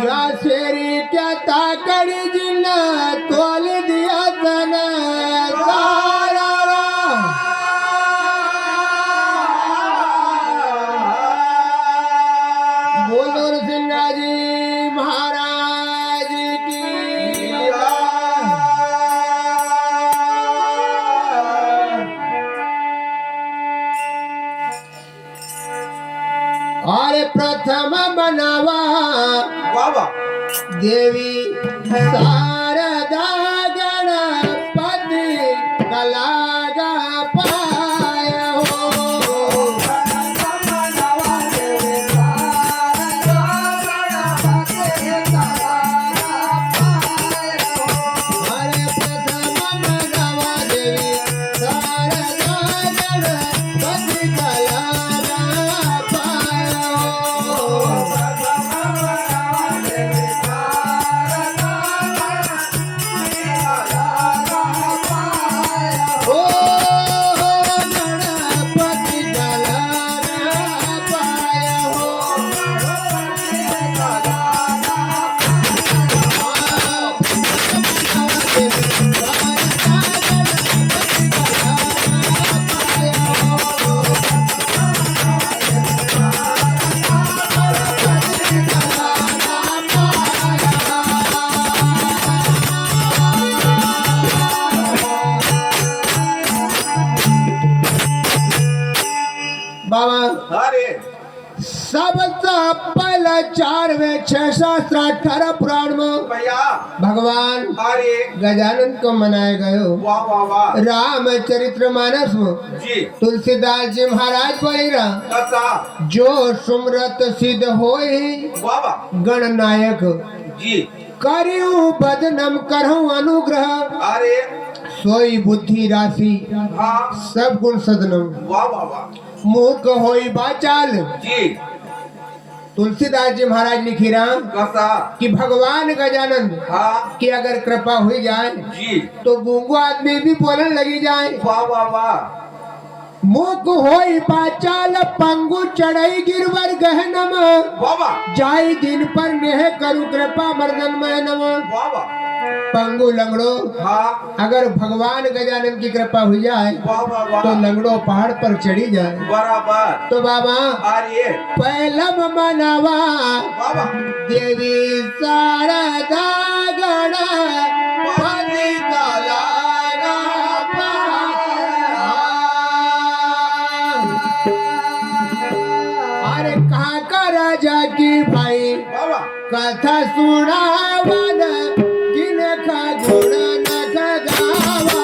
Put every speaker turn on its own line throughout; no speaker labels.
क्या शेरी क्या ताकड़ी जिन तोल दिया तन बोलो सिंगा जी महाराज की और प्रथम बनावा
बाबा
देवी शारदा गणपति कलागा पाय हो हरे प्रथम बनावा देवी शारदा गणपति कलागा पाय हो ओ गणपति कलागा पाय हो बाबा
अरे
सबसे पहला 4वें 6 शास्त्र 18 पुराण में
भैया
भगवान
अरे
गजानन को मनाए गयो
वाह वाह वाह
रामचरितमानस में
जी
तुलसीदास जी महाराज बोले
कथा
जो सुमरत सिद्ध होई
बाबा
गणनायक
जी
करियो बदनम करहु अनुग्रह
अरे
सोई बुद्धि राशि
हाँ
सब गुण सदनम
वाह वाह वाह
मूक होई बाचाल
जी
तुलसीदास जी महाराज लिखी रहा
कथा
कि भगवान गजानन
हाँ
की अगर कृपा हुई जाए
जी
तो गूंगो आदमी भी बोलने लगी जाए
वाह वाह वाह
मूक होई बाचाल पंगु चढ़ई गिरवर गहनम
बाबा
जाई दिन पर नेह करू कृपा मर्दन में नम
वाह वाह
पंगु लंगड़ो
हाँ
अगर भगवान गजानन की कृपा हुई जाए
वाह वाह वाह
तो लंगड़ो पहाड़ पर चढ़ी जाए
बराबर
तो बाबा
अरे
पहलम मनावा
बाबा
देवी शारदा गणपति कलागा पाय। अरे कहाँ का राजा की भाई
बाबा
कथा सुनावन किन का गुण न गावा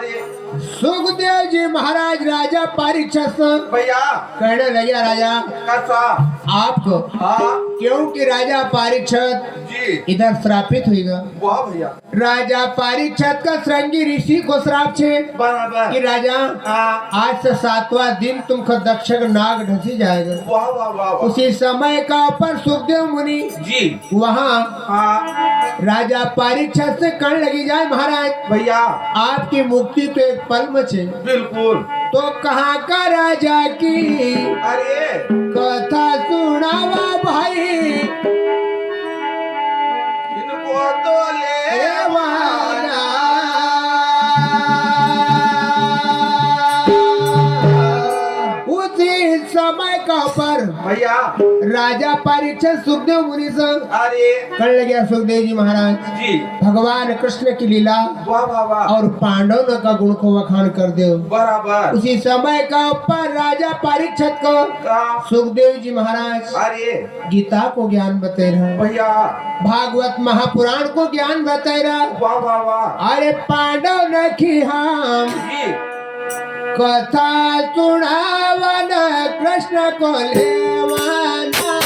सुखदेव जी महाराज राजा परीक्षित
भैया
कहने लगे राजा
कैसा
आपको
हाँ
क्योंकि राजा परीक्षित
जी
इधर श्रापित हुईगा।
वाह भैया
राजा परीक्षित का श्रृंगी ऋषि को श्राप छे कि
बराबर
राजा
हाँ
आज से 7वां दिन तुमको दक्षक नाग ढसी जाएगा।
वाह वाह वाह वाह।
उसी समय का ऊपर सुखदेव मुनि
जी
वहाँ
हाँ
राजा परीक्षित से कहने लगी जाए महाराज
भैया
आपकी मुक्ति तो एक पल में छे,
बिल्कुल।
तो कहाँ का राजा की
अरे
कथा सुनावा भाई
इनको तो ले
वाला। उसी समय का पर
भैया
राजा परीक्षित सुखदेव मुनि से
अरे
कहने लगे सुखदेव जी महाराज
जी
भगवान कृष्ण की लीला
वाह वाह वाह
और पांडव का गुण को वखान कर दो।
बराबर
उसी समय का ऊपर राजा परीक्षित को
का
सुखदेव जी महाराज
अरे
गीता को ज्ञान बता रहा,
भैया
भागवत महापुराण को ज्ञान बता रहा।
वाह वाह वाह।
अरे पांडव न की हम
जी
कथा सुनावन कृष्ण को लेवाना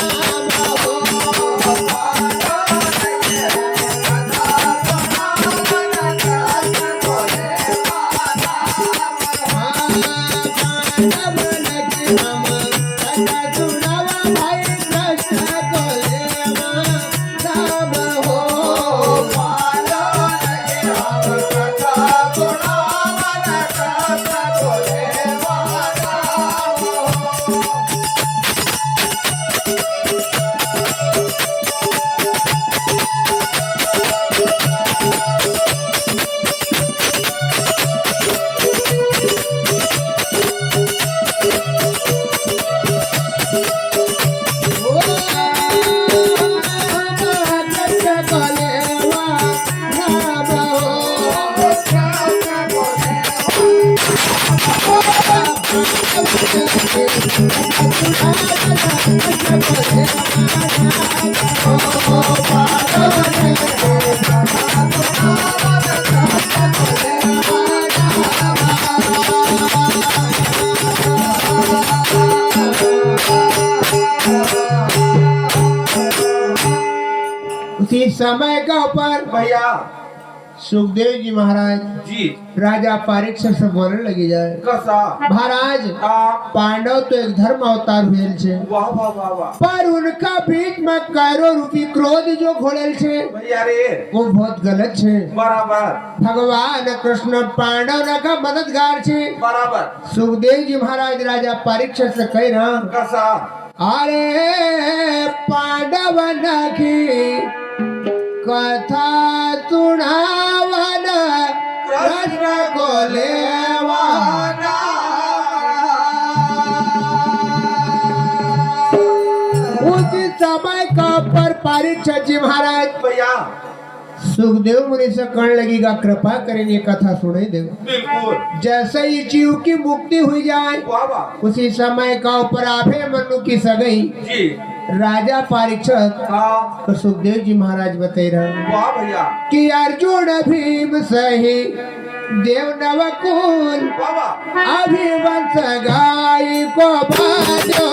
उसी समय का ऊपर
भैया
सुखदेव जी महाराज
जी
राजा परीक्षित से बोलने लगी जाए
कसा
महाराज
हाँ
पांडव तो एक धर्म अवतार हुए छे,
वाह वाह वाह वाह।
पर उनका बीच में कैरो रूपी क्रोध जो घोड़े छे
भैया रे
वो बहुत गलत छे।
बराबर
भगवान कृष्ण पांडव न का मददगार छे।
बराबर
सुखदेव जी महाराज राजा परीक्षित से कह रहा
कसा
अरे पांडव नखी कथा सुनावन कृष्ण को लेवाना। उस समय का पर परीक्षित जी महाराज
भैया
सुखदेव मुनि से कहने लगेगा कृपा करेंगे कथा सुने दे।
बिल्कुल
जैसे ही जीव की मुक्ति हुई जाए
वाह वाह।
उसी समय का ऊपर आभे मनु की सगई
जी
राजा परीक्षित
हाँ
तो सुखदेव जी महाराज बता रहे
वाह भैया
कि अर्जुन भीम सही देव नवकुल
वाह वाह।
अभिवंश गाय को बाजो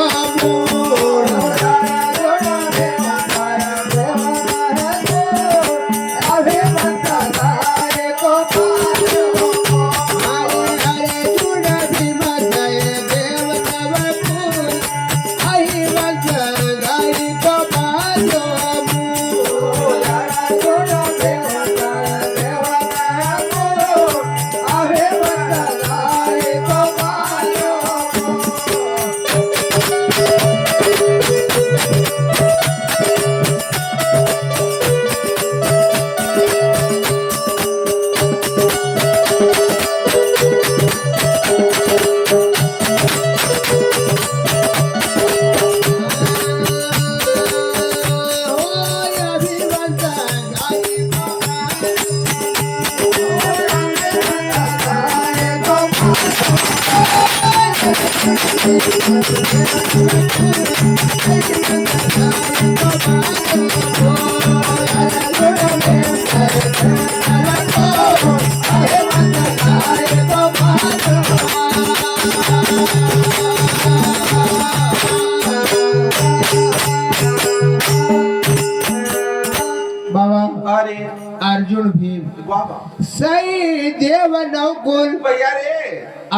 वाह वाह
सही देव नवकुल
भैया रे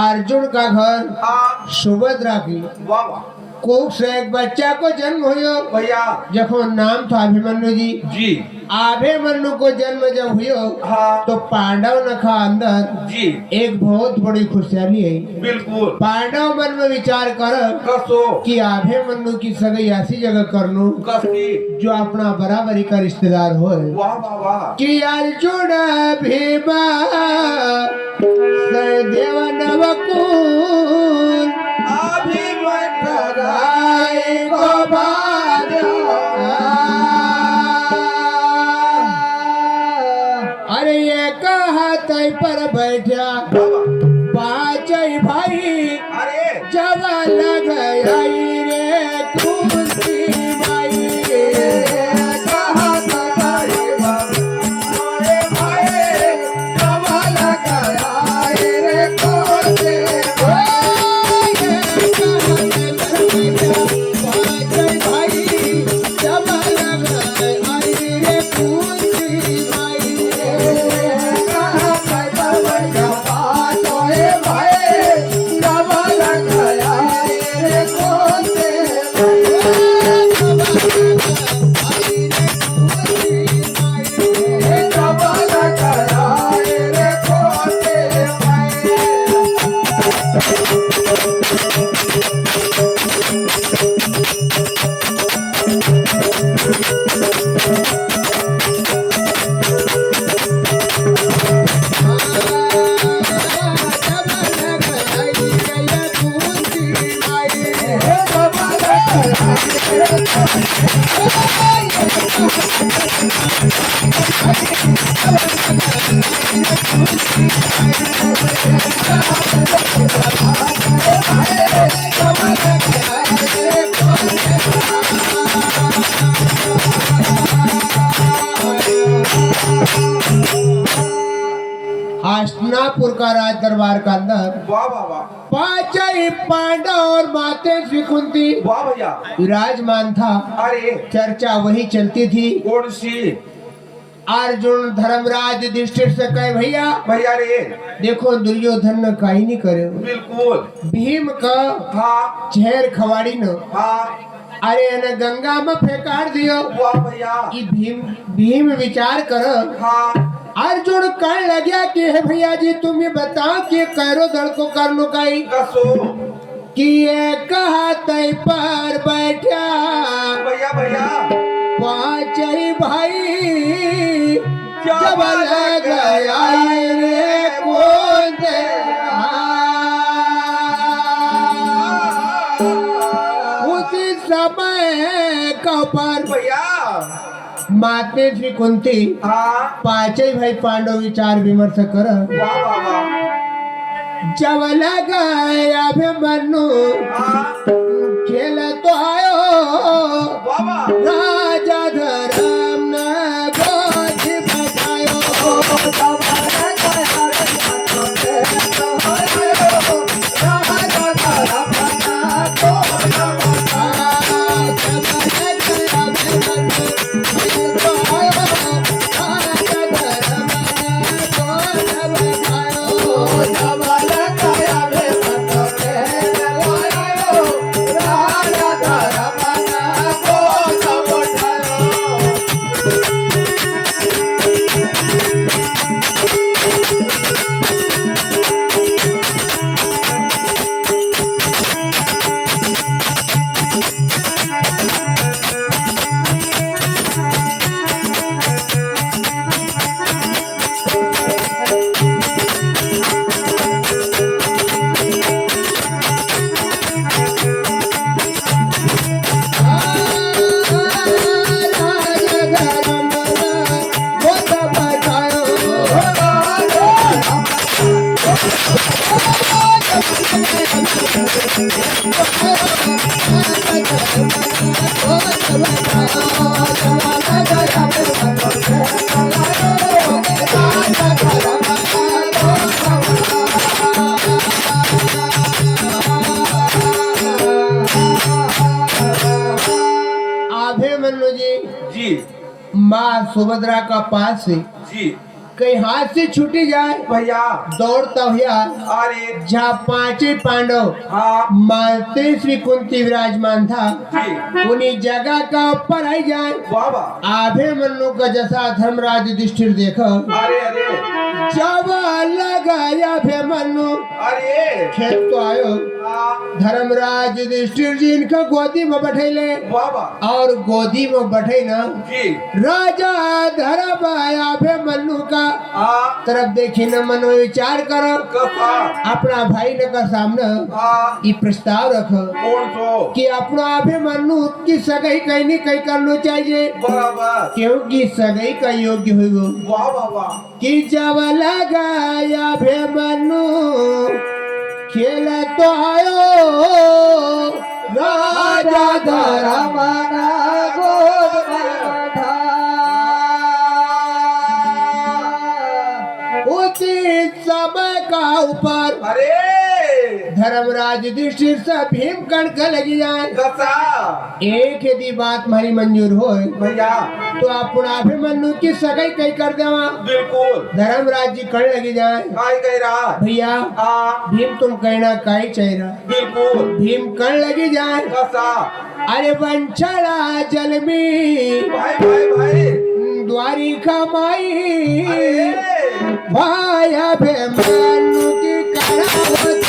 अर्जुन का घर
हाँ
सुभद्रा की
वाह वाह
कोख से एक बच्चा को जन्म हुयो।
भैया
जखो नाम था अभिमन्यु जी।
जी
अभिमन्यु को जन्म जब हुयो
हाँ
तो पांडव नखा अंदर
जी
एक बहुत बड़ी खुशहाली है।
बिल्कुल
पांडव मन में विचार कर
कसो
कि अभिमन्यु की सगाई ऐसी जगह कर लूं
कसकी
जो अपना बराबरी का रिश्तेदार हो।
वाह वाह वाह
कि अर्जुन भीमा सहदेव नवकुल राय को अरे ये कहा तय पर बैठा पाँच भाई
अरे
जब लग आई रे कुंती भाई कहा तय भाई जब लग आई रे कुंती हस्तिनापुर का राज दरबार का अंदर
वाह वाह वाह
पांच ही पांडव और माते श्री कुंती
वाह भैया
विराजमान था।
अरे
चर्चा वही चलती थी।
कौन सी
अर्जुन धर्मराज युधिष्ठिर से कहे भैया
भैया रे
देखो दुर्योधन ने कहीं नहीं करे
बिल्कुल
भीम का
हाँ
झेर खवाड़ी न
हाँ
अरे न गंगा में फेंकार दियो।
वाह भैया
कि भीम विचार कर
हाँ
अर्जुन कहने लगा कि है भैया जी तुम ये बताओ कि कैरो दल को कर लो कहीं
कसो
कि ये कहा तय पर बैठा
भैया भैया
पाँच ही भाई जब लग आई रे कौन उसी समय का पर
भैया
माते श्री कुंती
हाँ
पांच ही भाई पांडव विचार विमर्श कर
वाह वाह वाह
जब लग अभिमन्यु
हाँ
खेल तो आयो
वाह वाह
राजा धर्म न गोद बजायो
जी
माँ सुभद्रा का पास से
जी
कहीं हाथ से छूटी जाए
भैया
दौड़ता हुआ
अरे
जहाँ पांचों पांडव
हाँ
मानते श्री कुंती विराजमान था
जी
उन्हीं जगह का ऊपर आई जाए
बाबा
आभे मनु का जैसा धर्मराज युधिष्ठिर देखो
अरे अरे
जब लगाया भे मनु
अरे
खेत तो आयो
हाँ
धर्मराज युधिष्ठिर जी इनका गोदी में बैठेले
बाबा
और गोदी में बैठे ना
जी
राजा धर्म आया भे मनु का
हाँ
तरफ देखी न मनो विचार करो
कसा
अपना भाई न का सामने
हाँ
ये प्रस्ताव रखो
कौन सो
कि अपना अभिमन्यु की सगाई कहीं नहीं कहीं करना चाहिए
बराबर
क्योंकि सगाई का योग्य हो
वाह बाबा
कि जब लगाया अभिमन्यु खेल तो आयो राजा धर्मना गोद में बैठा उसी समय का ऊपर
अरे
धर्मराज युधिष्ठिर से भीम कणक लगी जाए
कसा
एक यदि बात हमारी मंजूर हो
भैया
तो अपना अभिमन्यु की सगाई कहीं कर देवा
बिल्कुल
धर्मराज जी कण लगी जाए
काय कह रहा
भैया
हाँ
भीम तुम कहना काई चाहिए
बिल्कुल
भीम कण लगी जाए
कसा
अरे वंशड़ा जल में
भाई भाई भाई
द्वारिका माई
अरे
भाई अभिमन्यु की करावत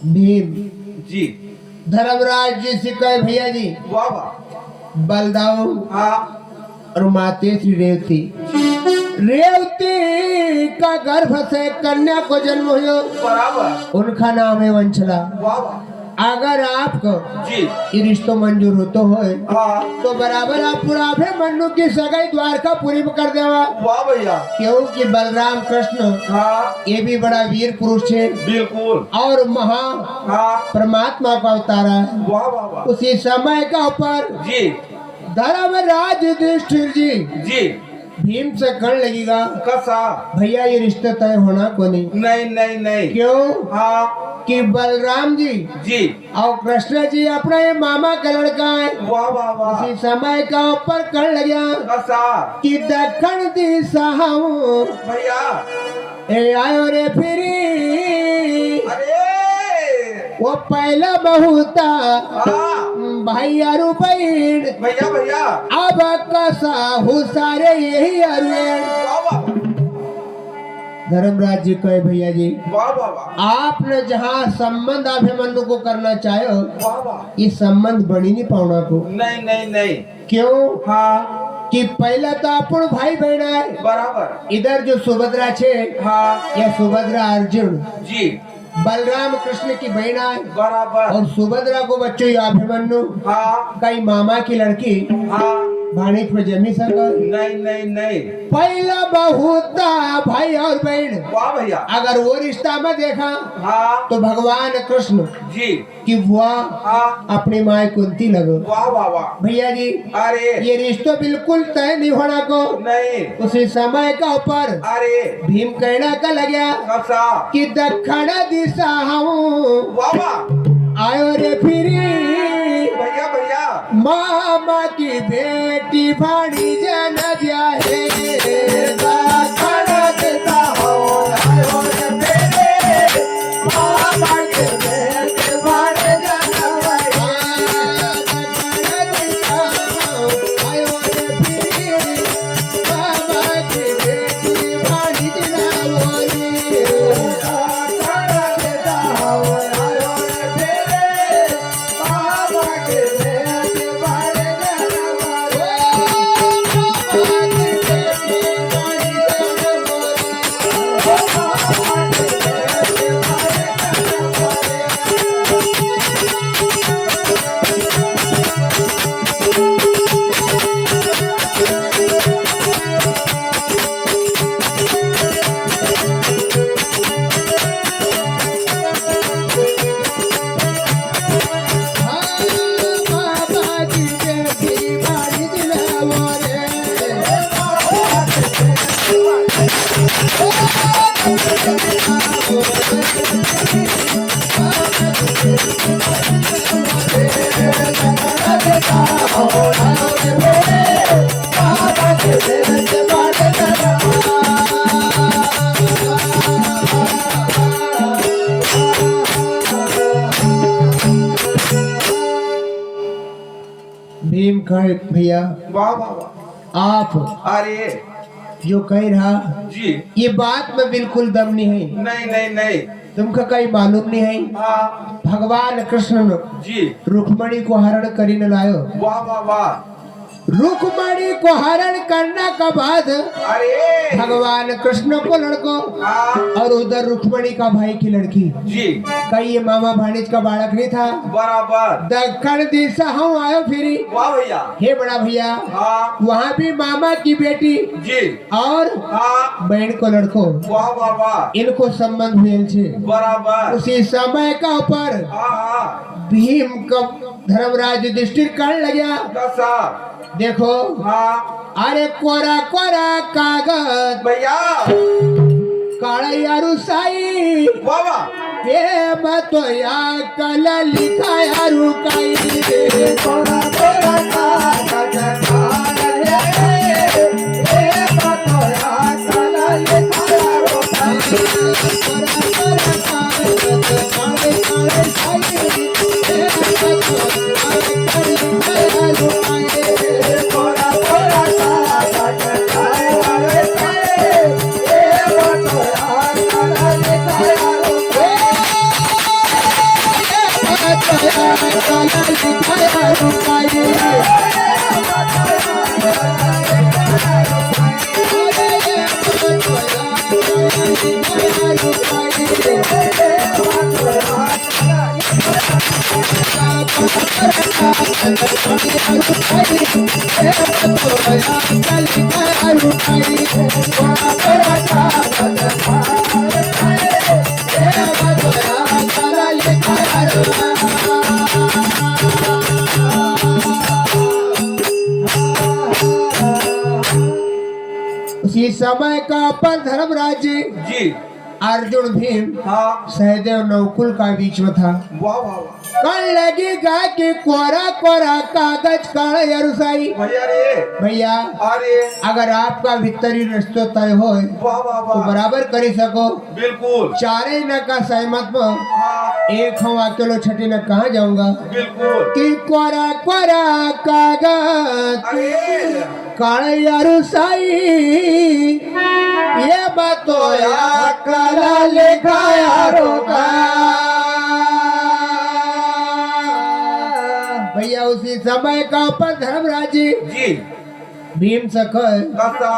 भीम
जी
धर्मराज जी से कहे भैया जी
बाबा
बलदाऊ
हाँ
और माते श्री रेवती रेवती का गर्भ से कन्या को जन्म हुआ
बराबर
उनका नाम है वंशला
बाबा
अगर आपको
जी
ये रिश्तो मंजूर हो तो होए
हाँ
तो बराबर आप पूरा मनु की सगाई द्वारका पूरी में कर देवा
वाह भैया
क्योंकि बलराम कृष्ण
हाँ
ये भी बड़ा वीर पुरुष है
बिल्कुल
और महा
हाँ
परमात्मा का अवतार है
वाह बाबा
उसी समय का ऊपर
जी
धर्मराज युधिष्ठिर जी
जी
भीम से कण लगेगा
कसा
भैया ये रिश्ता तय होना को नहीं
नहीं नहीं नहीं
क्यों
हाँ
कि बलराम जी
जी
और कृष्ण जी अपना ये मामा का लड़का है
वाह बाबा
उसी समय का ऊपर कण लगा
कसा
कि दक्षिण दिशा
भैया
ए आयो रे फिरी
अरे
वो पहला बहुता
हाँ
भाई अरु बहन
भैया भैया
अब कसा हुसारे यही अरुण
वाह बाबा
धर्मराज जी कहे भैया जी
वाह बाबा
आपने जहाँ संबंध अभिमन्यु को करना चाहे
वाह वाह
ये संबंध बनी नहीं पाना को
नहीं नहीं नहीं
क्यों
हाँ
कि पहला तो अपन भाई बहन है
बराबर
इधर जो सुभद्रा छे
हाँ
या सुभद्रा अर्जुन
जी
बलराम कृष्ण की बहन है
बराबर
और सुभद्रा को बच्चों ये अभिमन्यु
हाँ
कई मामा की लड़की
हाँ
भाणीज में जमी सकर।
नहीं नहीं नहीं।
पहला बहुत भाई और बहन,
वाह भैया।
अगर वो रिश्ता में देखा
हाँ
तो भगवान कृष्ण
जी।
की बुआ
हाँ
अपनी माँ कुंती लगो।
वाह वाह वाह।
भैया जी
अरे
ये रिश्ता बिल्कुल तय नहीं होना को।
नहीं।
उसी समय का ऊपर
अरे
भीम कहना का लगा
कसा।
कि दक्षिण दिशा हूँ
वाह वाह।
आयो रे फिरी
भैया भैया।
मामा की बेटी भाड़ी जन जाए दक्षिण दिशा हूँ आयो रे फिरी मामा की बेटी भाड़ी जन जाए दक्षिण दिशा हूँ आयो रे फिरी मामा की बेटी भाड़ी जन भीम कहे भैया
वाह वाह वाह।
आप
अरे
जो कह रहा
जी।
ये बात में बिल्कुल दम नहीं है।
नहीं नहीं नहीं।
तुमको कहीं मालूम नहीं है
हाँ
भगवान कृष्ण
जी।
रुक्मणी को हरण करी न लायो।
वाह वाह वाह।
रुक्मणी को हरण करने के बाद
अरे
भगवान कृष्ण को लड़को
हाँ
और उधर रुक्मणी का भाई की लड़की।
जी।
कहीं ये मामा भाणीज का बालक नहीं था।
बराबर।
दक्षिण दिशा हम आयो फिरी।
वाह भैया।
हे बड़ा भैया
हाँ
वहाँ भी मामा की बेटी
जी।
और
हाँ
बहन को लड़को
वाह वाह वाह।
इनको संबंध हुए छे।
बराबर।
उसी समय का ऊपर
हाँ हाँ।
भीम का धर्मराज युधिष्ठिर करने लगा।
कसा।
देखो
हाँ
अरे कोरा कोरा कागज
भैया।
काला यारू साई
वाह वाह।
ये तो या कल लिखा यारू काई कोरा कोरा कागज काला ये तो या कल लिखा यारू काई कोरा कोरा कागज काले काले साई ये तो या कल लिखा यारू काई कोरा कोरा कागज काले काले ये तो या कल लिखा यारू उसी समय का अपन धर्मराज
जी।
अर्जुन भीम
हाँ
सहदेव नवकुल का बीच में था।
वाह वाह वाह।
कल लगेगा कि कोरा कोरा कागज काला यरुसाई।
भैया रे।
भैया
अरे
अगर आपका भीतरी रिश्तो तय हो
वाह वाह
तो
वाह।
बराबर करी सको।
बिल्कुल।
चारे न का सहमत में
हाँ
एक हम अकेलो छठी न कहाँ जाऊंगा
बिल्कुल।
कि कोरा कोरा कागज
अरे
काला यरुसाई ये बतोया काला लिखा यारो का। भैया उसी समय का ऊपर धर्मराज
जी।
भीम से कहे
कसा।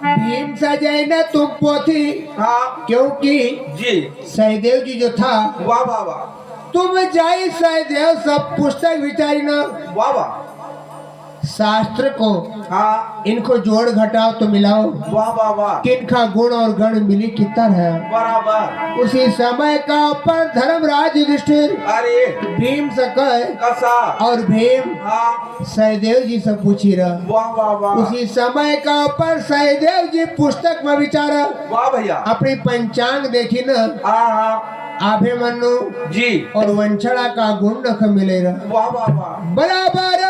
भीम सजाई न तुम पोथी
हाँ
क्योंकि
जी।
सहदेव जी जो था
वाह वाह वाह।
तुम जाई सहदेव सब पुस्तक विचारी न
वाह वाह।
शास्त्र को
हाँ
इनको जोड़ घटाओ तो मिलाओ,
वाह वाह वाह
किनका गुण और गण मिली कितना है।
बराबर।
उसी समय का पर धर्मराज युधिष्ठिर
अरे
भीम से कहे
कसा
और भीम
हाँ
सहदेव जी से पूछी रहा।
वाह वाह वाह
उसी समय का पर सहदेव जी पुस्तक में विचारा,
वाह भैया
अपनी पंचांग देखी न,
हाँ हाँ
अभिमन्यु
जी
और वंशड़ा का गुण नख मिलेगा।
वाह वाह वाह
बराबर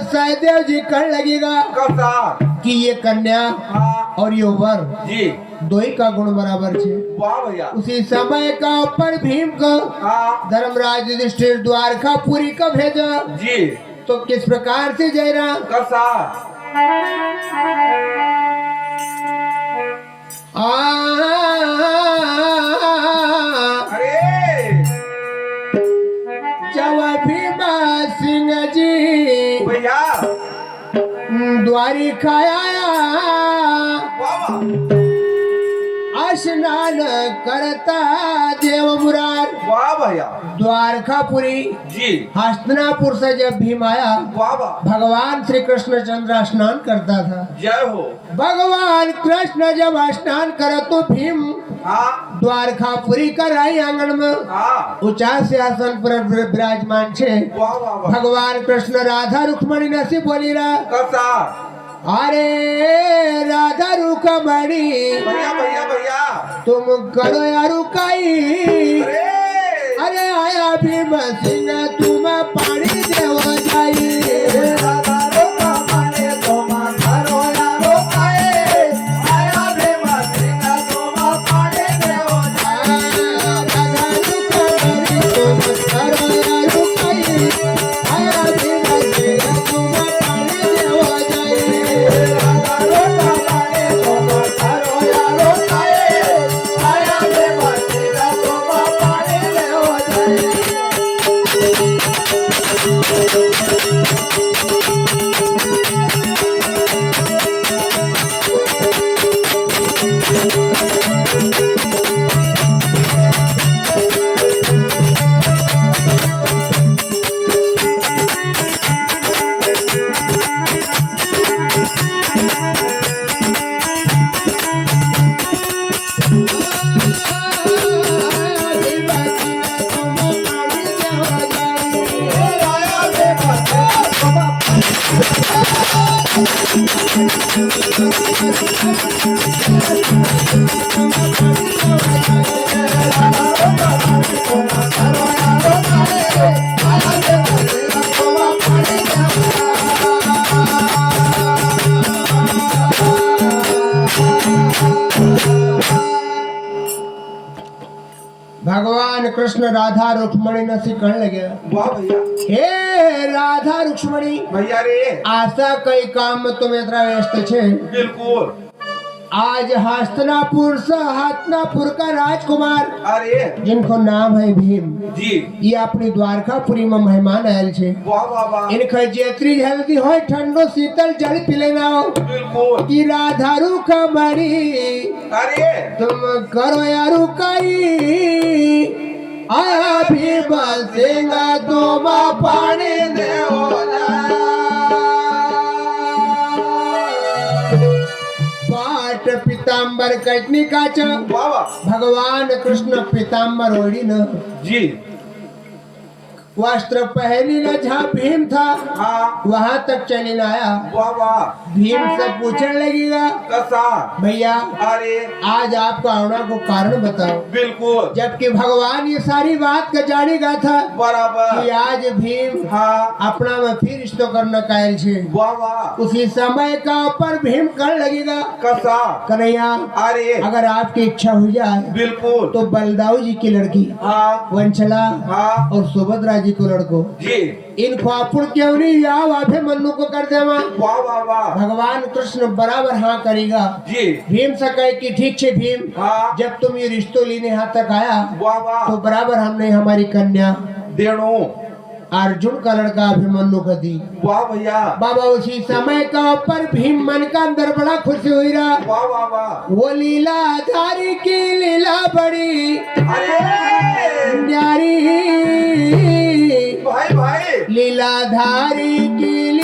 सहदेव जी कर लगेगा
कसा
कि ये कन्या
हाँ
और ये वर
जी
दो ही का गुण बराबर छे।
वाह भैया
उसी समय का पर भीम को
हाँ
धर्मराज युधिष्ठिर द्वारका पुरी का भेजा।
जी
तो किस प्रकार से जयरा
कसा अरे
जब भीमा सिंह जी
भैया
द्वारिका आया,
वाह वाह
स्नान करता देव मुरार
वाह भैया
द्वारकापुरी
जी
हस्तिनापुर से जब भीम आया,
वाह वाह
भगवान श्री कृष्ण चंद्र स्नान करता था।
जय हो
भगवान कृष्ण जब स्नान करे तो भीम
हाँ
द्वारकापुरी का राई आंगन में
हाँ
ऊंचा सिंहासन पर विराजमान छे।
वाह वाह वाह
भगवान कृष्ण राधा रुक्मणी नसी बोली रहा,
कसा
अरे राधा रुक्मणी
भैया भैया भैया
तुम करो या रुकाई,
अरे
अरे आया भीम सिंह तुम पानी देव जाई। भगवान कृष्ण राधा रुक्मणी न सिकण लगे,
वाह भैया
हे राधा रुक्मणी
भैया रे
आशा कई काम में तुम इतना व्यस्त छे।
बिल्कुल
आज हस्तिनापुर से हस्तिनापुर का राजकुमार
अरे
जिनको नाम है भीम,
जी
ये अपनी द्वारकापुरी में मेहमान आयल छे।
वाह वाह वाह
इनका जेतरी जल्दी हो ठंडो शीतल जल पी लेना हो
बिल्कुल
कि राधा रुक्मणी
अरे
तुम करो या रुकाई, आया भीम सिंह तुम पानी देव पाट पीताम्बर कटनी काच
वाह वाह
भगवान कृष्ण पीताम्बर ओढ़ी न
जी
वस्त्र पहनी न जहाँ भीम था
हाँ
वहां तक चली आया।
वाह वाह
भीम से पूछने लगेगा,
कसा
भैया
अरे
आज आपका आना को कारण बताओ।
बिल्कुल
जबकि भगवान ये सारी बात का जानेगा था कि
बराबर
आज भीम
हाँ
अपना में फिर रिश्तो करना कायल छे।
वाह वाह
उसी समय का पर भीम कर लगेगा,
कसा
कन्हैया
अरे
अगर आपकी इच्छा हो जाए
बिल्कुल
तो बलदाऊ जी की लड़की
हाँ
वंशला
हाँ
और सुभद्रा जी को लड़को
जी
इनको अपन क्यों नहीं आओ अभिमन्यु को कर देवा।
वाह वाह वाह
भगवान कृष्ण बराबर हाँ करेगा।
जी
भीम से कहे कि ठीक है भीम,
हाँ
जब तुम ये रिश्तो लेने यहाँ तक आया
वाह वाह
तो बराबर हमने हमारी कन्या
देणो
अर्जुन का लड़का अभिमन्यु को दी।
वाह भैया
बाबा उसी समय का ऊपर भीम मन का अंदर बड़ा खुशी हुई रहा।
वाह वाह वाह
वो लीला धारी की लीला बड़ी
अरे
न्यारी,
भाई भाई
लीला धारी की